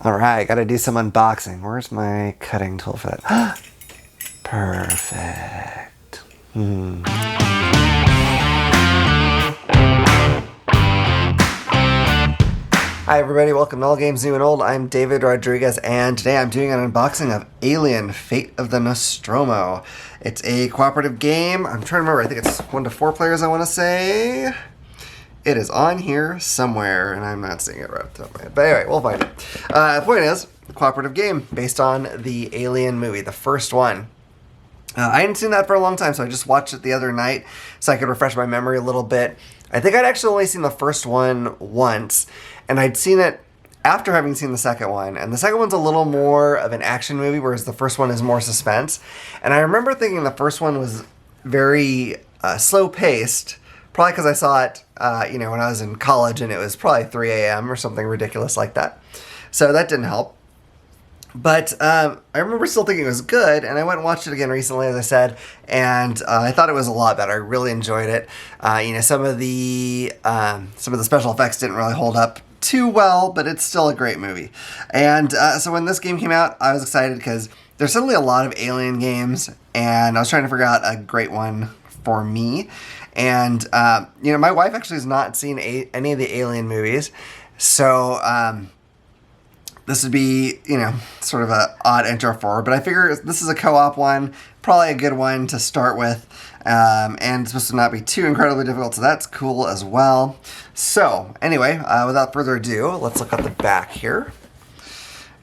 Alright, gotta do some unboxing. Where's my cutting tool for that? Perfect. Hi everybody, welcome to All Games New and Old. I'm David Rodriguez, and today I'm doing an unboxing of Alien: Fate of the Nostromo. It's a cooperative game. I'm trying to remember, I think it's 1 to 4 players, I want to say. It is on here somewhere, and I'm not seeing it right off the top of my head. But anyway, we'll find it. The point is, a cooperative game based on the Alien movie, the first one. I hadn't seen that for a long time, so I just watched it the other night so I could refresh my memory a little bit. I think I'd actually only seen the first one once, and I'd seen it after having seen the second one. And the second one's a little more of an action movie, whereas the first one is more suspense. And I remember thinking the first one was very slow-paced, probably because I saw it, when I was in college, and it was probably 3 a.m. or something ridiculous like that. So that didn't help. But I remember still thinking it was good, and I went and watched it again recently, as I said, and I thought it was a lot better. I really enjoyed it. Some of the special effects didn't really hold up too well, but it's still a great movie. And so when this game came out, I was excited because there's suddenly a lot of Alien games, and I was trying to figure out a great one for me. And my wife actually has not seen any of the Alien movies, so this would be, sort of an odd intro for her. But I figure this is a co-op one, probably a good one to start with. And it's supposed to not be too incredibly difficult, so that's cool as well. So, anyway, without further ado, let's look at the back here.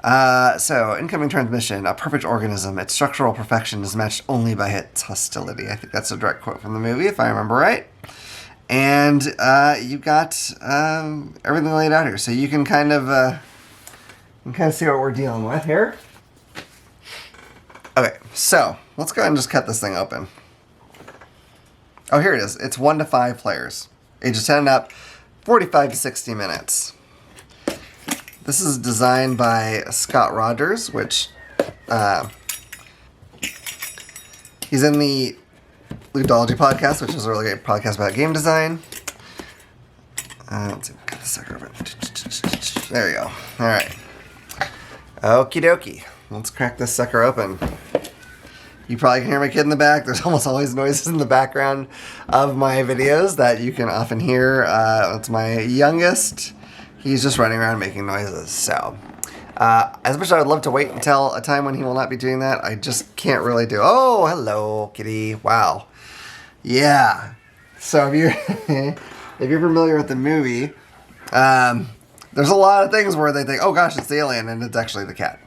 So, incoming transmission, a perfect organism. Its structural perfection is matched only by its hostility. I think that's a direct quote from the movie, if I remember right. And you've got everything laid out here, so you can kind of see what we're dealing with here. Okay, so let's go ahead and just cut this thing open. Oh, here it is. It's 1 to 5 players. Ages 10 and up, 45 to 60 minutes. This is designed by Scott Rogers, which he's in the Ludology podcast, which is a really great podcast about game design. Let's see, cut this sucker open. There you go. All right. Okie dokie. Let's crack this sucker open. You probably can hear my kid in the back. There's almost always noises in the background of my videos that you can often hear. It's my youngest. He's just running around making noises. So, as much as I would love to wait until a time when he will not be doing that, I just can't really do. Oh, hello, kitty. Wow. Yeah. So if you're familiar with the movie, there's a lot of things where they think, oh gosh, it's the alien, and it's actually the cat.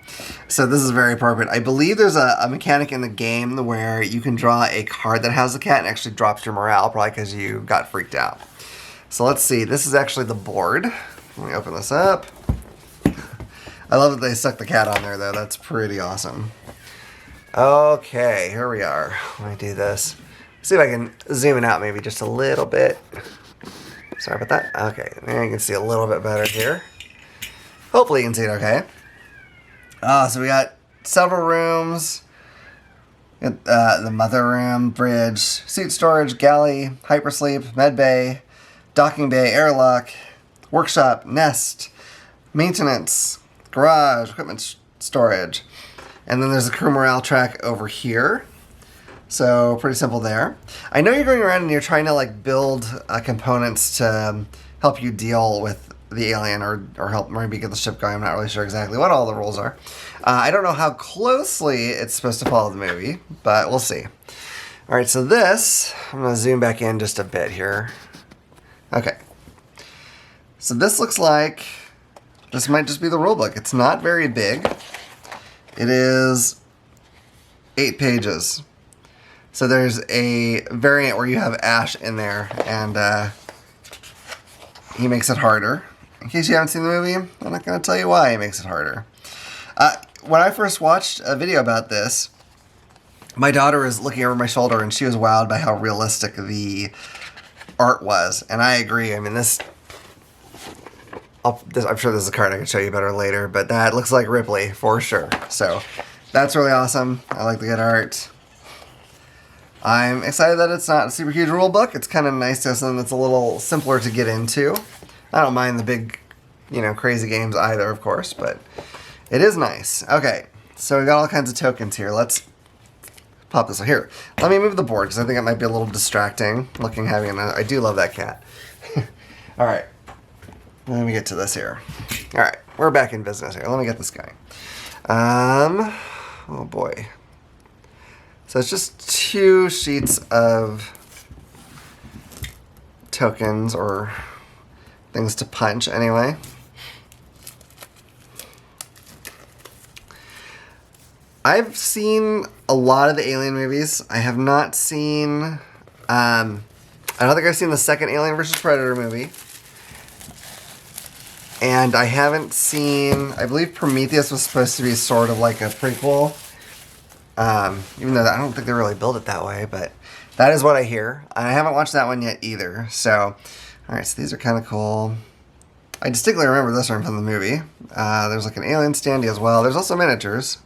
So this is very appropriate. I believe there's a mechanic in the game where you can draw a card that has the cat and actually drops your morale, probably because you got freaked out. So let's see. This is actually the board. Let me open this up. I love that they stuck the cat on there, though. That's pretty awesome. Okay, here we are. Let me do this. See if I can zoom it out maybe just a little bit. Sorry about that. Okay, now you can see a little bit better here. Hopefully you can see it okay. So we got several rooms. The mother room, bridge, seat storage, galley, hypersleep, med bay, docking bay, airlock, workshop, nest, maintenance, garage, equipment storage. And then there's a crew morale track over here. So pretty simple there. I know you're going around and you're trying to build components to help you deal with the alien or help maybe get the ship going. I'm not really sure exactly what all the rules are. I don't know how closely it's supposed to follow the movie, but we'll see. All right, so this, I'm going to zoom back in just a bit here. Okay. So this looks like this might just be the rule book. It's not very big. It is 8 pages. So there's a variant where you have Ash in there, and he makes it harder. In case you haven't seen the movie, I'm not going to tell you why he makes it harder. When I first watched a video about this, my daughter was looking over my shoulder, and she was wowed by how realistic the art was. And I agree. I mean, I'm sure there's a card I can show you better later, but that looks like Ripley for sure. So that's really awesome. I like the good art. I'm excited that it's not a super huge rule book. It's kind of nice to have something that's a little simpler to get into. I don't mind the big, crazy games either, of course, but It is nice. Okay, so we got all kinds of tokens here. Let's pop this here. Let me move the board because I think it might be a little distracting looking having another. I do love that cat. All right, let me get to this here. All right, we're back in business here. Let me get this guy. Oh boy. So it's just 2 sheets of tokens or things to punch anyway. I've seen a lot of the Alien movies. I have not seen, I don't think I've seen the second Alien vs. Predator movie. And I haven't seen, I believe Prometheus was supposed to be sort of like a prequel. Even though I don't think they really built it that way, but that is what I hear. I haven't watched that one yet either. So, alright, so these are kind of cool. I distinctly remember this one from the movie. There's like an alien standee as well. There's also miniatures.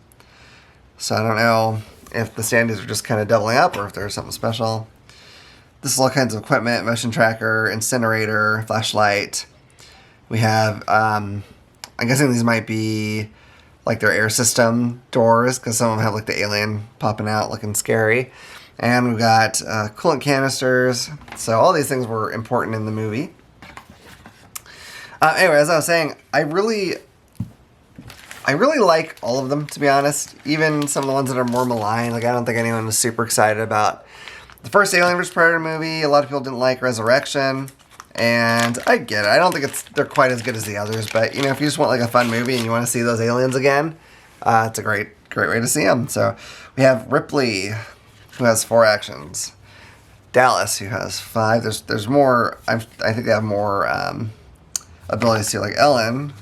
So I don't know if the standees are just kind of doubling up or if there's something special. This is all kinds of equipment, motion tracker, incinerator, flashlight. We have, I'm guessing these might be like their air system doors because some of them have like the alien popping out looking scary. And we've got coolant canisters. So all these things were important in the movie. Anyway, as I was saying, I really like all of them, to be honest. Even some of the ones that are more maligned. Like, I don't think anyone was super excited about the first Alien vs. Predator movie. A lot of people didn't like Resurrection. And I get it. I don't think they're quite as good as the others. But, you know, if you just want like a fun movie and you want to see those aliens again, it's a great way to see them. So we have Ripley, who has 4 actions. Dallas, who has 5. There's more. I think they have more abilities too, like Ellen.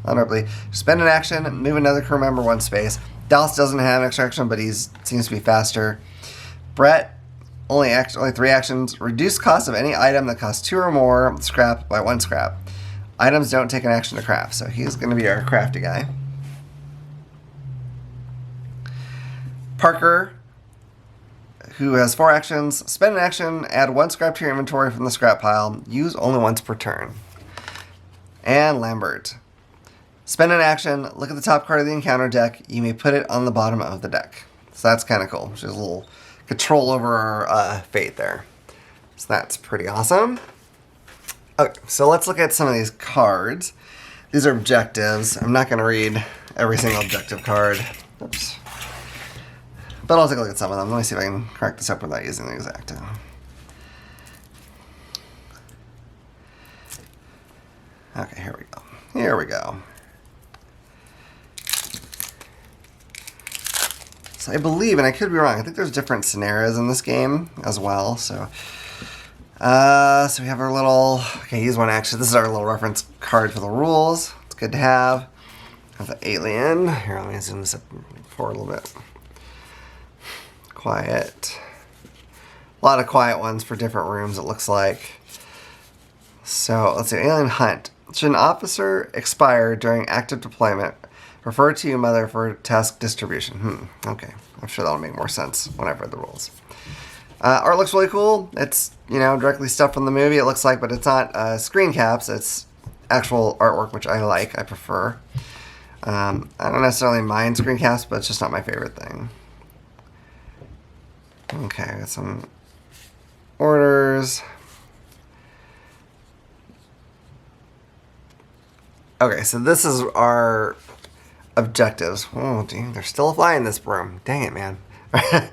Honorably, spend an action, move another crew member 1 space. Dallas doesn't have an extra action, but he seems to be faster. Brett, only 3 actions. Reduce cost of any item that costs 2 or more scrap by 1 scrap. Items don't take an action to craft, so he's going to be our crafty guy. Parker, who has 4 actions. Spend an action, add 1 scrap to your inventory from the scrap pile. Use only once per turn. And Lambert. Spend an action, look at the top card of the encounter deck. You may put it on the bottom of the deck. So that's kind of cool. Which is a little control over our fate there. So that's pretty awesome. Okay, so let's look at some of these cards. These are objectives. I'm not going to read every single objective card. Oops. But I'll take a look at some of them. Let me see if I can crack this up without using the X-Acto. Okay, here we go. Here we go. So I believe, and I could be wrong, I think there's different scenarios in this game as well. So we have our little, okay, use 1 action. This is our little reference card for the rules. It's good to have. Have the alien. Here, let me zoom this up forward a little bit. Quiet. A lot of quiet ones for different rooms, it looks like. So let's see, alien hunt. Should an officer expire during active deployment, refer to your mother for task distribution. Okay. I'm sure that'll make more sense when I've read the rules. Art looks really cool. It's, you know, directly stuff from the movie, it looks like, but it's not screen caps. It's actual artwork, which I like. I prefer. I don't necessarily mind screen caps, but it's just not my favorite thing. Okay, I got some orders. Okay, so this is our objectives. Oh, dude, there's still a fly in this room. Dang it, man. The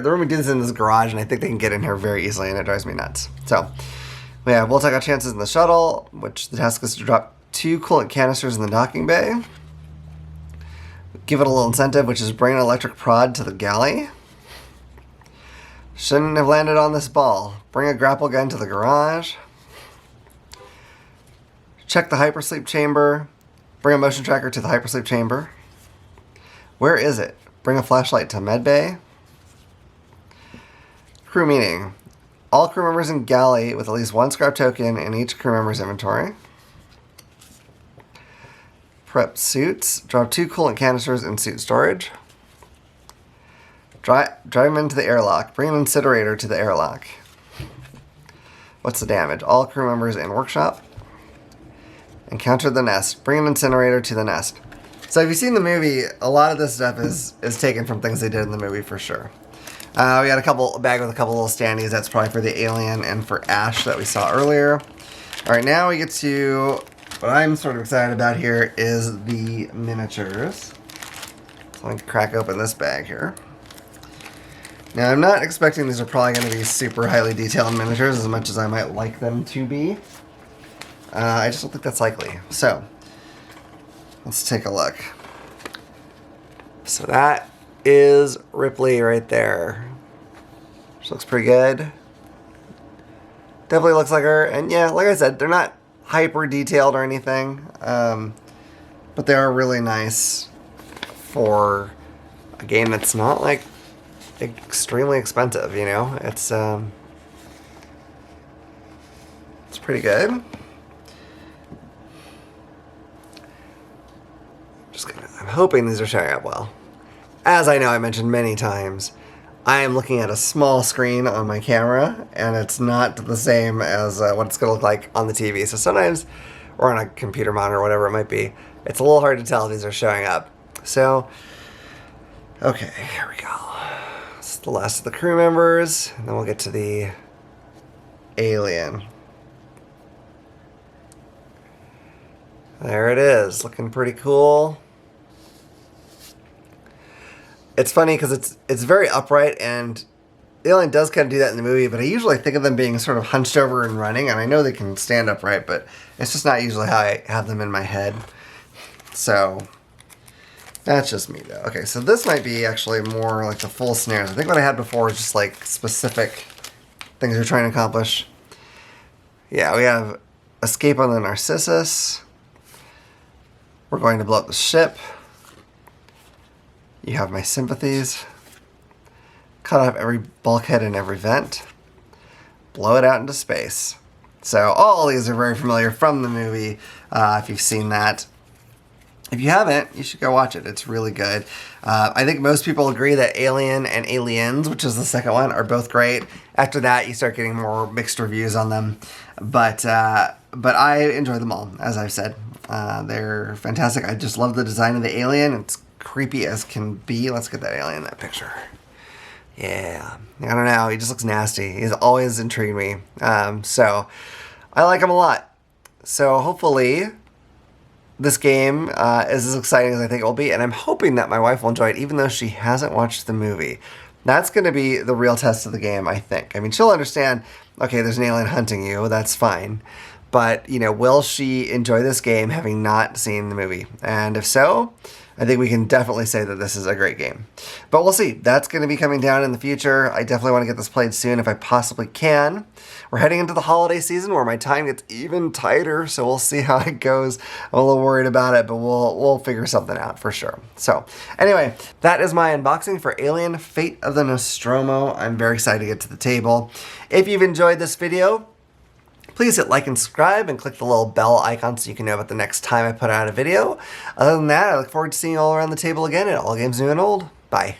room we do this in this garage, and I think they can get in here very easily, and it drives me nuts. So, yeah, we'll take our chances in the shuttle, which the task is to drop 2 coolant canisters in the docking bay. Give it a little incentive, which is bring an electric prod to the galley. Shouldn't have landed on this ball. Bring a grapple gun to the garage. Check the hypersleep chamber. Bring a motion tracker to the hypersleep chamber. Where is it? Bring a flashlight to medbay. Crew meeting. All crew members in galley with at least 1 scrap token in each crew member's inventory. Prep suits. Drop 2 coolant canisters in suit storage. Drive them into the airlock. Bring an incinerator to the airlock. What's the damage? All crew members in workshop. Encounter the nest. Bring an incinerator to the nest. So if you've seen the movie, a lot of this stuff is taken from things they did in the movie for sure. We got a bag with a couple little standees. That's probably for the alien and for Ash that we saw earlier. All right, now we get to what I'm sort of excited about here is the miniatures. So I can crack open this bag here. Now I'm not expecting these are probably going to be super highly detailed miniatures as much as I might like them to be. I just don't think that's likely. So let's take a look. So that is Ripley right there. She looks pretty good. Definitely looks like her. And yeah, like I said, they're not hyper detailed or anything. But they are really nice for a game that's not like extremely expensive, you know? It's pretty good. I'm hoping these are showing up well. As I know I mentioned many times, I am looking at a small screen on my camera, and it's not the same as what it's going to look like on the TV. So sometimes, or on a computer monitor or whatever it might be, it's a little hard to tell if these are showing up. So, okay, here we go. This is the last of the crew members, and then we'll get to the alien. There it is, looking pretty cool. It's funny because it's very upright, and the alien does kind of do that in the movie, but I usually think of them being sort of hunched over and running, and I know they can stand upright, but it's just not usually how I have them in my head. So that's just me though. Okay, so this might be actually more like the full snares. I think what I had before was just like specific things you're trying to accomplish. Yeah, we have escape on the Narcissus. We're going to blow up the ship. You have my sympathies. Cut off every bulkhead and every vent. Blow it out into space. So all these are very familiar from the movie, if you've seen that. If you haven't, you should go watch it. It's really good. I think most people agree that Alien and Aliens, which is the second one, are both great. After that, you start getting more mixed reviews on them. But I enjoy them all, as I've said. They're fantastic. I just love the design of the alien. It's creepy as can be. Let's get that alien in that picture. Yeah. I don't know. He just looks nasty. He's always intrigued me. So I like him a lot. So hopefully this game is as exciting as I think it will be. And I'm hoping that my wife will enjoy it, even though she hasn't watched the movie. That's going to be the real test of the game, I think. I mean, she'll understand, okay, there's an alien hunting you. That's fine. But, you know, will she enjoy this game having not seen the movie? And if so, I think we can definitely say that this is a great game. But we'll see. That's going to be coming down in the future. I definitely want to get this played soon if I possibly can. We're heading into the holiday season where my time gets even tighter, so we'll see how it goes. I'm a little worried about it, but we'll figure something out for sure. So anyway, that is my unboxing for Alien: Fate of the Nostromo. I'm very excited to get to the table. If you've enjoyed this video, please hit like and subscribe and click the little bell icon so you can know about the next time I put out a video. Other than that, I look forward to seeing you all around the table again at All Games New and Old. Bye.